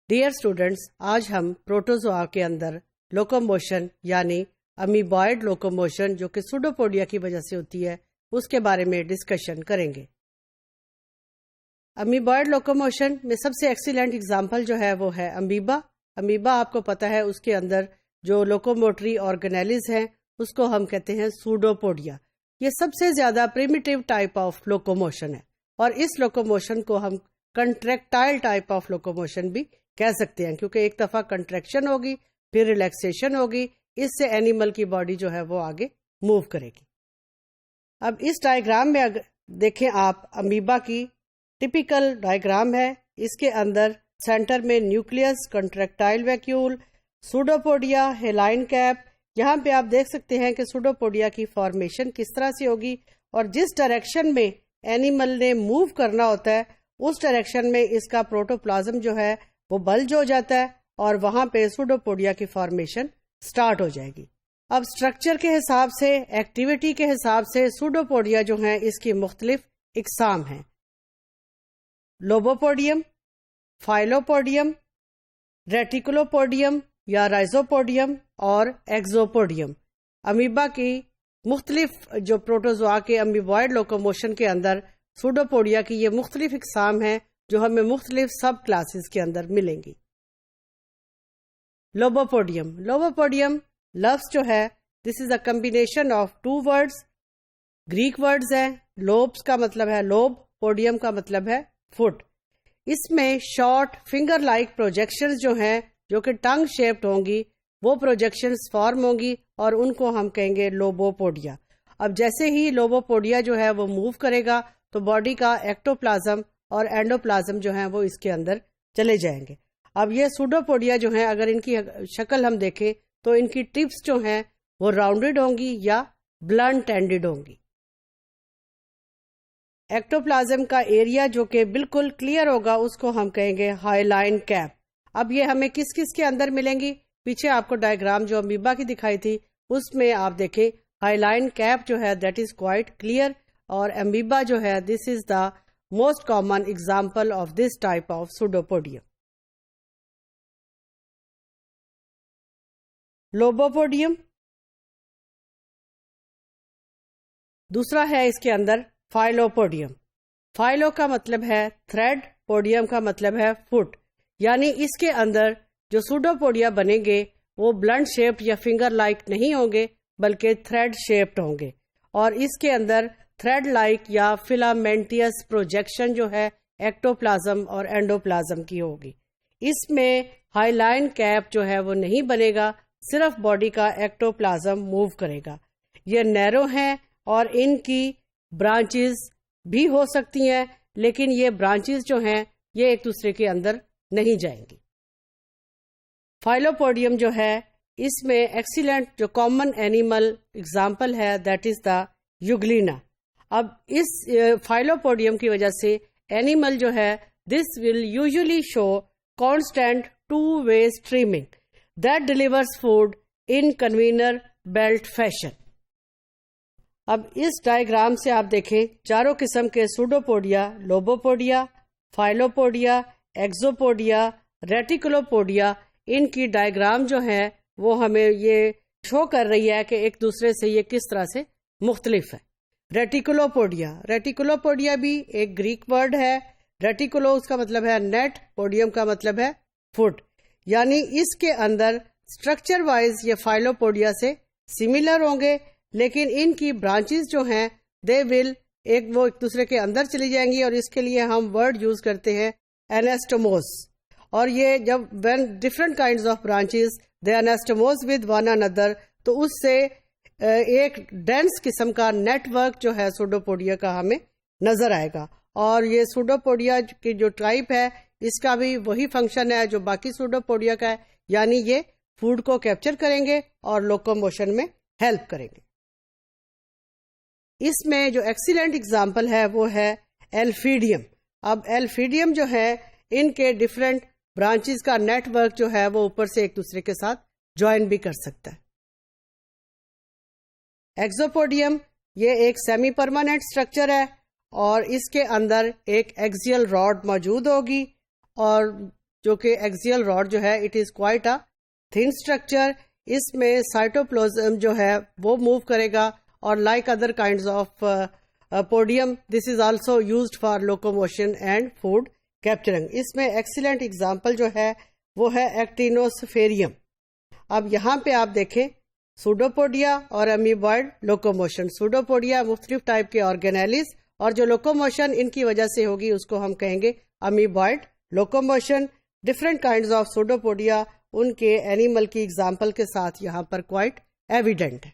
Dear students, آج ہم protozoa کے اندر لوکوموشن یعنی امیبوائڈ لوکوموشن جو کہ سوڈوپوڈیا کی وجہ سے ہوتی ہے اس کے بارے میں ڈسکشن کریں گے۔ امیبوائڈ لوکوموشن میں سب سے ایکسیلنٹ اگزامپل جو ہے وہ ہے امیبا۔ امیبا آپ کو پتا ہے اس کے اندر جو لوکوموٹری آرگنیلز ہیں اس کو ہم کہتے ہیں سوڈوپوڈیا۔ یہ سب سے زیادہ پریمیٹیو ٹائپ آف لوکوموشن ہے اور اس لوکوموشن کو ہم کنٹریکٹائل ٹائپ آف لوکوموشن بھی کہہ سکتے ہیں، کیونکہ ایک دفعہ کنٹریکشن ہوگی پھر ریلیکسیشن ہوگی، اس سے اینیمل کی باڈی جو ہے وہ آگے موو کرے گی۔ اب اس ڈائیگرام میں دیکھیں آپ، امیبا کی ٹپیکل ڈائیگرام ہے۔ اس کے اندر سینٹر میں نیوکلیس، کنٹریکٹائل ویکیول، سوڈوپوڈیا، ہیلائن کیپ۔ یہاں پہ آپ دیکھ سکتے ہیں کہ سوڈوپوڈیا کی فارمیشن کس طرح سے ہوگی اور جس ڈائریکشن میں اینیمل نے موو کرنا ہوتا ہے اس ڈائریکشن میں اس کا پروٹوپلازم جو ہے وہ بلج ہو جاتا ہے اور وہاں پہ سوڈوپوڈیا کی فارمیشن سٹارٹ ہو جائے گی۔ اب سٹرکچر کے حساب سے، ایکٹیویٹی کے حساب سے سوڈوپوڈیا جو ہیں اس کی مختلف اقسام ہیں: لوبوپوڈیم، فائلوپوڈیم، ریٹیکولوپوڈیم یا رائزوپوڈیم اور ایگزوپوڈیم۔ امیبا کی مختلف جو پروٹوزوا کے امیبوائڈ لوکوموشن کے اندر سوڈوپوڈیا کی یہ مختلف اقسام ہیں جو ہمیں مختلف سب کلاسز کے اندر ملیں گی۔ لوبوپوڈیم لفظ جو ہے this is a combination of two words, Greek words ہیں۔ لوبس کا مطلب ہے لوب، پوڈیم کا مطلب ہے فٹ۔ اس میں شارٹ فنگر لائک پروجیکشنز جو ہیں جو کہ ٹنگ شیپڈ ہوں گی وہ پروجیکشنز فارم ہوں گی اور ان کو ہم کہیں گے لوبوپوڈیا۔ اب جیسے ہی لوبوپوڈیا جو ہے وہ موو کرے گا تو باڈی کا ایکٹوپلازم اور اینڈوپلازم جو ہیں وہ اس کے اندر چلے جائیں گے۔ اب یہ سوڈوپوڈیا جو ہیں اگر ان کی شکل ہم دیکھیں تو ان کی ٹپس جو ہیں وہ راؤنڈڈ ہوں گی یا بلنٹ اینڈڈ ہوں گی۔ ایکٹوپلازم کا ایریا جو کہ بالکل کلیئر ہوگا اس کو ہم کہیں گے ہائیلائن کیپ۔ اب یہ ہمیں کس کس کے اندر ملیں گی؟ پیچھے آپ کو ڈائیگرام جو امیبا کی دکھائی تھی اس میں آپ دیکھیں ہائیلائن کیپ جو ہے دیٹ از کوائٹ کلیئر، اور امیبا جو ہے this is the most common example of this type of pseudopodium. Lobopodium دوسرا ہے اس کے اندر فائلوپوڈیم۔ فائلو کا مطلب ہے تھریڈ، پوڈیم کا مطلب ہے فٹ، یعنی اس کے اندر جو سوڈوپوڈیا بنیں گے وہ بلنٹ شیپڈ یا فنگر لائک نہیں ہوں گے بلکہ تھریڈ شیپڈ ہوں گے، اور اس کے اندر تھریڈ لائک یا فلامنٹیس پروجیکشن جو ہے ایکٹوپلازم اور اینڈوپلازم کی ہوگی۔ اس میں ہائی لائن کیپ جو ہے وہ نہیں بنے گا، صرف باڈی کا ایکٹوپلازم موو کرے گا۔ یہ نیرو ہیں اور ان کی برانچز بھی ہو سکتی ہیں لیکن یہ برانچز جو ہیں یہ ایک دوسرے کے اندر نہیں جائیں گی۔ فائلوپوڈیم جو ہے اس میں ایکسیلنٹ جو کامن اینیمل اگزامپل ہے دیٹ از دا یوگلینا۔ اب اس فائلوپوڈیم کی وجہ سے اینیمل جو ہے this will usually show constant two way streaming that delivers food in conveyor belt fashion. اب اس ڈائیگرام سے آپ دیکھیں چاروں قسم کے سوڈوپوڈیا، لوبوپوڈیا، فائلوپوڈیا، ایگزوپوڈیا، ریٹیکولوپوڈیا، ان کی ڈائیگرام جو ہے وہ ہمیں یہ شو کر رہی ہے کہ ایک دوسرے سے یہ کس طرح سے مختلف ہے۔ ریٹیکولوپوڈیا بھی ایک گریک ورڈ ہے۔ ریٹیکولو اس کا مطلب ہے نیٹ، پوڈیم کا مطلب ہے فٹ، یعنی اس کے اندر اسٹرکچر وائز یہ فائلوپوڈیا سے سملر ہوں گے لیکن ان کی برانچز جو ہیں دے ول وہ ایک دوسرے کے اندر چلی جائیں گی، اور اس کے لیے ہم ورڈ یوز کرتے ہیں انیسٹوموس۔ اور یہ جب when different kinds of branches they anastomose with one another تو اس سے ایک ڈینس قسم کا نیٹ ورک جو ہے سوڈوپوڈیا کا ہمیں نظر آئے گا، اور یہ سوڈوپوڈیا کی جو ٹائپ ہے اس کا بھی وہی فنکشن ہے جو باقی سوڈوپوڈیا کا ہے، یعنی یہ فوڈ کو کیپچر کریں گے اور لوکوموشن میں ہیلپ کریں گے۔ اس میں جو ایکسیلنٹ اگزامپل ہے وہ ہے ایلفیڈیم۔ اب ایلفیڈیم جو ہے ان کے ڈفرینٹ برانچز کا نیٹ ورک جو ہے وہ اوپر سے ایک دوسرے کے ساتھ جوائن بھی کر سکتا ہے۔ ایگزوپوڈیم یہ ایک سیمی پرماننٹ اسٹرکچر ہے اور اس کے اندر ایک ایکزیل راڈ موجود ہوگی، اور جو کہ ایکزیل راڈ جو ہے it is quite a thin structure. اس میں سائٹوپلازم جو ہے وہ موو کرے گا اور like other kinds of podium this is also used for locomotion and food capturing. اس میں ایکسیلنٹ اگزامپل جو ہے وہ ہے ایکٹینوسفیریم. اب یہاں پہ آپ دیکھیں سوڈوپوڈیا اور امیبوائڈ لوکوموشن. سوڈوپوڈیا مختلف ٹائپ کے آرگینیلز اور جو لوکوموشن ان کی وجہ سے ہوگی اس کو ہم کہیں گے امیبوائڈ لوکوموشن. ڈفرینٹ کائنڈز آف سوڈوپوڈیا ان کے اینیمل کی اگزامپل کے ساتھ یہاں پر کوائٹ ایویڈنٹ ہے.